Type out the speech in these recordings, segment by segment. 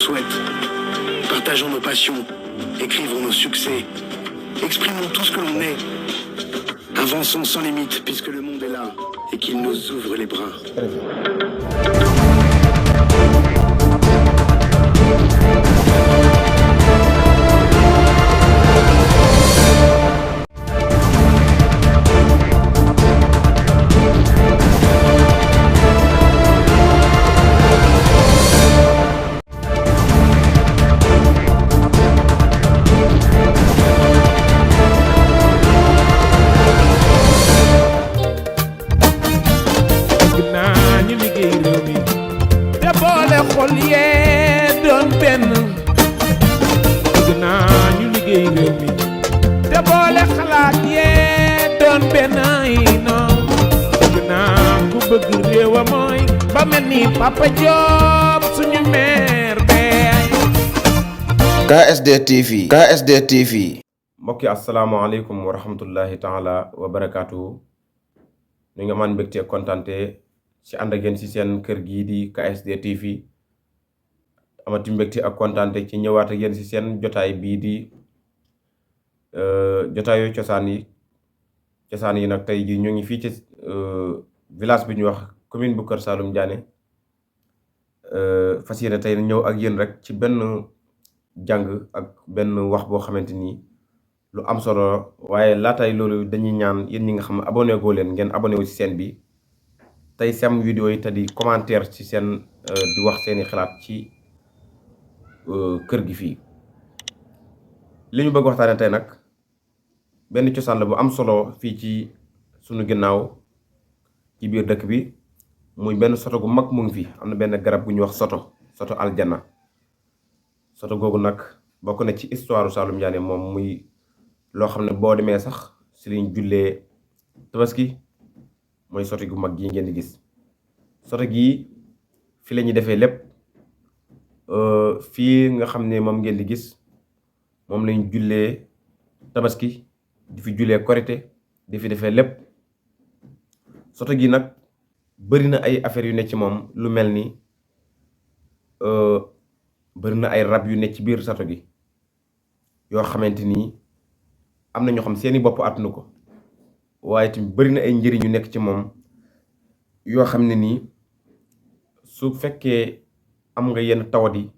souhaite. Partageons nos passions, écrivons nos succès, exprimons tout ce que l'on est. Avançons sans limite puisque le monde est là et qu'il nous ouvre les bras. Papa Diop suñu meer bee KSD TV KSD TV mbokk yi asalaamaaleykum wa rahmatullahi taala wa barakaatu ñu nga man mbégte kontante ci ànd ak yéen ci seen kër gii di KSD TV amati mbégte ak kontante ci ñëwaat ak yéen ci seen jotaay bii di jotaayu cosaan yi nag tey ji ñu ngi fii ci village bi ñu wax commune bu Kër Saalum Diané fas yéene tey ñëw ak yéen rek ci benn jàng ak benn wax boo xamante ni lu am solo waaye laataay loolu dañuy ñaan yéen ñi nga xam ne abonné goo leen ngeen abonné wu ci chaîne bi tey sem vidéo yi te di commentaire ci seen di wax seeni xalaat ci kër gi fii. li ñu bëgg waxtaane tey nag benn cosaan la bu am solo fii ci sunu ginnaaw ci biir dëkk bi. muy benn soto gu mag mu ngi fi am na benn garab gu ñuy wax soto aljana soto googu nag bokk na ci histoire Saalum Diané moom muy loo xam ne boo demee sax si liñ jullee tabaski mooy soto gu mag gi ngeen di gis soto gi fi la ñuy defee lépp fii nga xam ne moom ngeen di gis moom lañ jullee tabaski di fi jullee korité di fi defee lépp soto gi nag bëri na ay affaires yu ne ci moom lu mel ni bëri na ay rab yu ne ci biir soto gi yoo xamante ni am na ñoo xam seeni bopp àttanu ko waaye tamit bëri na ay njëriñ yu nekk ci moom yoo xam ne nii su fekkee am nga yenn tawat yi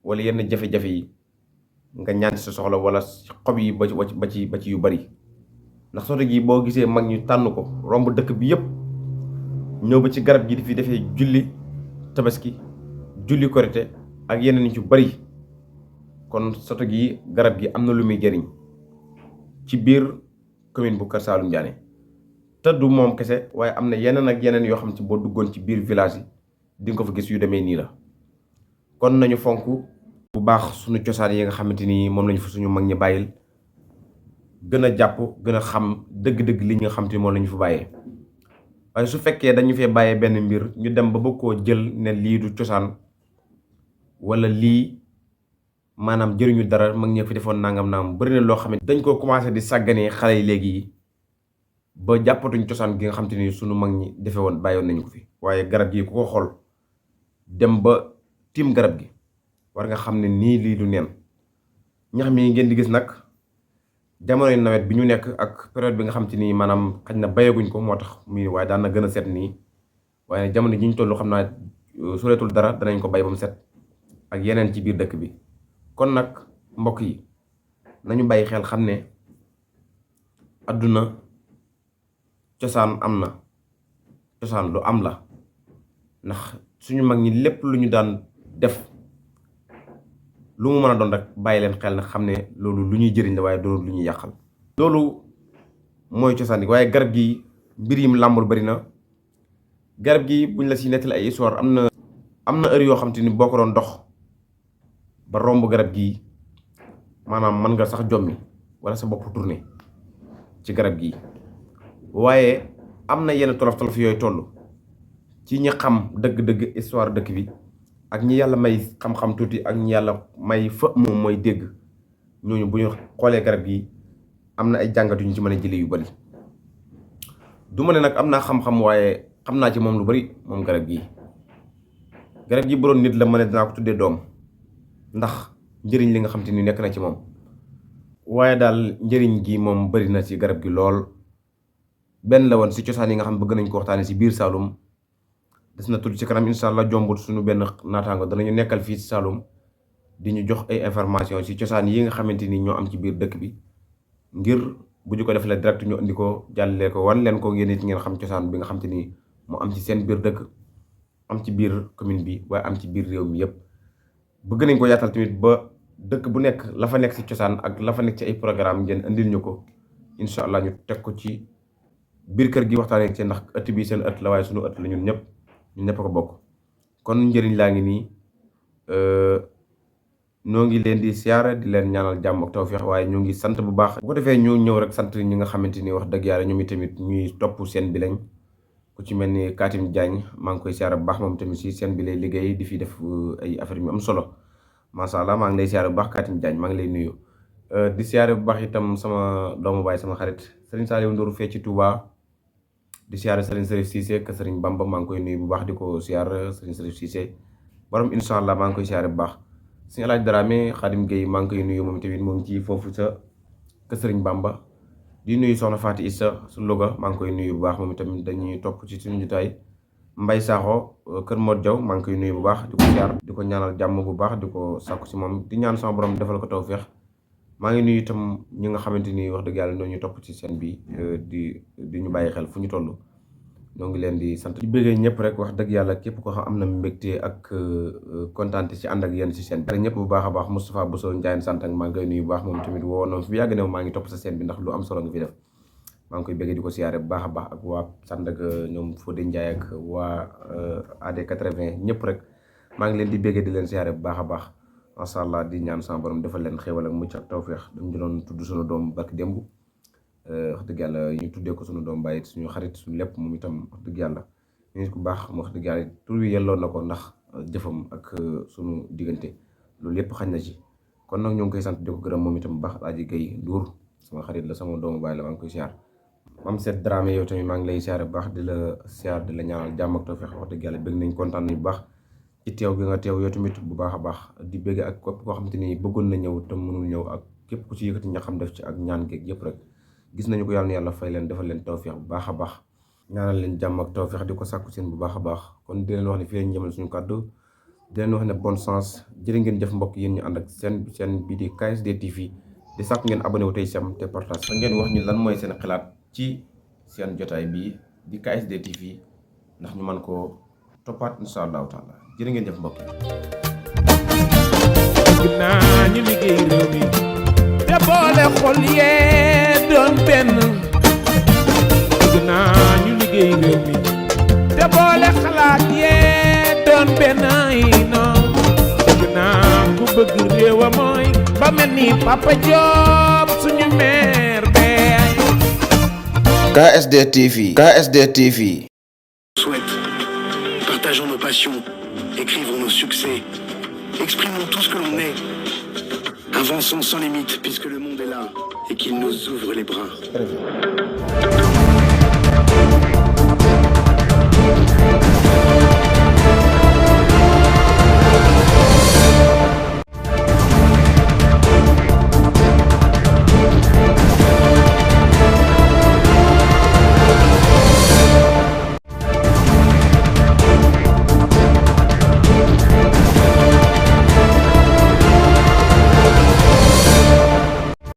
wala yenn jafe-jafe yi nga ñaan sa soxla wala xob yi ba ci yu bari ndax soto gi boo gisee mag ñu tànn ko romb dëkk bi yépp ñëw ba ci garab gi di fi defee julli tabaski julli korité ak yeneen yu bari kon soto gi garab gi am na lu muy jëriñ ci biir commune bu Kër Saalum Diané te du moom kese waaye am na yeneen ak yeneen yoo xam ci boo duggoon ci biir village yi di nga ko fa gis yu demee nii la kon nañu fonk bu baax suñu cosaan yi nga xamante ni moom lañu fa suñu mag ñi bàyyil gën a jàpp gën a xam dëgg-dëgg li nga xam te ni moom lañu fa bàyyee waaye su fekkee dañu fee bàyyee benn mbir ñu dem ba bëgg koo jël ne lii du cosaan wala lii maanaam jëriñu dara mag ñi fi defoon nangam bëri na loo xam ne dañ koo commencé di sàgganee xale yi léegi ba jàppatuñ cosaan gi nga xam te ni sunu mag ñi defe woon bàyyoon nañu ko fi. waaye garab gi ku ko xool dem ba tiim garab gi war nga xam ne nii lii du neen ñax mi ngeen di gis nag jamonoy nawet bi ñu nekk ak période bi nga xam te ni maanaam xañ na bayaguñ ko moo tax muy waaye daan na gën a set nii waaye jamono ji ñu toll xam naa sureetul dara danañ ko bay ba mu set ak yeneen ci biir dëkk bi. kon nag mbokk yi nañu bàyyi xel xam ne àdduna cosaan am na cosaan lu am la ndax suñu mag ñi lépp lu ñu daan def lu mu mën a doon rek bàyyi leen xel na xam ne loolu lu ñuy jëriñ la waaye doonul lu ñuy yàqal. loolu mooy cosaan yi waaye garab gi mbir yim làmbul bari na garab gi buñ la si nettali ay histoire am na heure yoo xam te ni boo ko doon dox ba romb garab gi maanaam mën nga sax jommi wala sa bopp tourné ci garab gi waaye am na yenn tolof-tolof yooyu toll ci ñi xam dëgg-dëgg histoire dëkk bi ak ñi yàlla may xam-xam tuuti ak ñi yàlla may fa moom mooy dégg ñooñu bu ñu xoolee garab gi am na ay jàngat yu ñu ci mën a jëlee yu bari du ma ne nag am naa xam-xam waaye xam naa ci moom lu bari moom garab gi bu doon nit la ma ne dinaa ko tuddee doom ndax njëriñ li nga xam te ni nekk na ci moom. waaye daal njëriñ gi moom bari na ci garab gi lool. benn la woon si cosaan yi nga xam bëgg nañ ko waxtaane si biir Saloum des na tudd ci kanam incha allah jombut suñu benn naataango danañu nekkal fii si Saloum di ñu jox ay information si cosaan yi nga xamante ni ñoo am ci biir dëkk bi ngir bu ñu ko defalee direct ñu indi ko jàllale ko wan leen ko ngeen it ngeen xam cosaan bi nga xam te ni mu am ci seen biir dëkk am ci biir commune bi waaye am ci biir réew mi yëpp. bëgg nañ ko yaatal tamit ba dëkk bu nekk la fa nekk si cosaan ak la fa nekk ci ay programme ngeen indil ñu ko incha allah ñu teg ko ci biir kër gi waxtaanee ci ndax ëtt bi seen ëtt la waaye suñu ëtt la ñun ñëpp ko bokk. kon njëriñ laa ngi nii ñoo ngi leen di siyaara di leen ñaanal jàmm ak tawfeex waaye ñoo ngi sant bu baax. bu ko defee ñu ñëw rek sant ñi nga xamante ni wax dëgg yàlla ñoom tamit ñuy topp seen bi lañ ku ci mel ni Katim Diagne maa ngi koy siyaara bu baax moom tamit si seen bi lay liggéey di fi def ay affaire yu am solo macha allah maa ngi lay siyaara bu baax Katim Diagne maa ngi lay nuyu. di siyaara bu baax itam sama doomu baay sama xarit Serigne Saliou Ndour fee ci Touba. di siyaare Serigne Serif Cissé ak Serigne Bamba maa ngi koy nuyu bu baax di ko siyaare Serigne Serif Cissé borom incha allah maa ngi koy siyaare bu baax. Serigne El Hadj Dramé Khadim Gueye maa ngi koy nuyu moom tamit moom ci foofu sa kër Serigne Bamba. di nuyu Soxna Faati Issa su Louga maa ngi koy nuyu bu baax moom tamit dañuy topp ci suñu jotaay. Mbay Sakho kër Modou Diaw maa ngi koy nuyu bu baax di ko siyaar di ko ñaanal jàmm bu baax di ko sàkku si moom di ñaan sama borom defal ko tawfeex. maa ngi nuyu itam ñi nga xamante ni wax dëgg yàlla ñoo ñu topp ci seen bi di ñu bàyyi xel fu ñu toll ñoo ngi leen di sant. di bëggee ñëpp rek wax dëgg yàlla képp ko xam am na mbégte ak kontaan ci ànd ak yéen ci seen bi. ñëpp bu baax a baax Moustapha Bousso Ndiaye sant ak maa ngi koy nuyu bu baax moom tamit woo na fi yàgg ne maa ngi topp sa seen bi ndax lu am solo nga fi def maa ngi koy bëggee di ko siyaare bu baax a baax ak waa Sandaga ñoom Fodé Ndiaye ak waa AD 80 ñëpp rek maa ngi leen di bëggee di leen siyaare bu baax a baax. macha allah di ñaan sama borom defal leen xéwal ak mucc ak tawféex dañu doon tudd suñu doom barki démb wax dëgg yàlla ñu tuddee ko suñu doom bàyyi suñu xarit suñu lépp moom itam wax dëgg yàlla nit ku baax mu wax dëgg yàlla tur wi yelloon na ko ndax jëfam ak suñu diggante loolu yëpp xañ na ci kon nag ñoo ngi koy sant di ko gërëm moom itam bu baax Aji Gueye Ndour sama xarit la sama doomu baay la maa ngi koy siyaar. Mam Set Dramé yow tamit maa ngi lay siyaare bu baax di la siyaar di la ñaanal jàmm ak tawféex wax dëgg yàlla bëgg nañ kontaan nañ bu baax ci teew gi nga teew yow tamit bu baax a baax di bëgg ak képp koo xamante ni bëggoon na ñëw te mënul ñëw ak képp ku ci yëkkati ña xam def ci ak ñaan geeg yëpp rek gis nañu ko yàlla na yàlla fay leen defal leen tawféex bu baax a baax ñaanal leen jàmm ak tawféex di ko sàkku seen bu baax a baax kon di leen wax ne fii lañ jëmal suñu kàddu di leen wax ne bonne chance jërë ngeen jëf mbokk yéen ñu ànd ak seen bii di KSD TV di sàkku ngeen abonné wu tey sam te partage ngeen wax ñu lan mooy seen xalaat ci seen jotaay bii di KSD TV ndax ñu mën koo toppaat insha allahu taala jërë ngeen jëf mbokk bëgg naa ñu liggéey réew mi te boole xol yee doon benn bëgg naa ñu liggéey réew mi te boole xalaat yee doon benn yi noonu bëgg naa ku bëgg réewa mooy ba mel ni Papa Diop suñu maire bee. KSD TV. KSD TV. Souhaite. Partageons nos passions, écrivons nos succès, exprimons tout ce que l'on est, avançons sans limite puisque le monde est là et qu'il nous ouvre les bras. Très bien.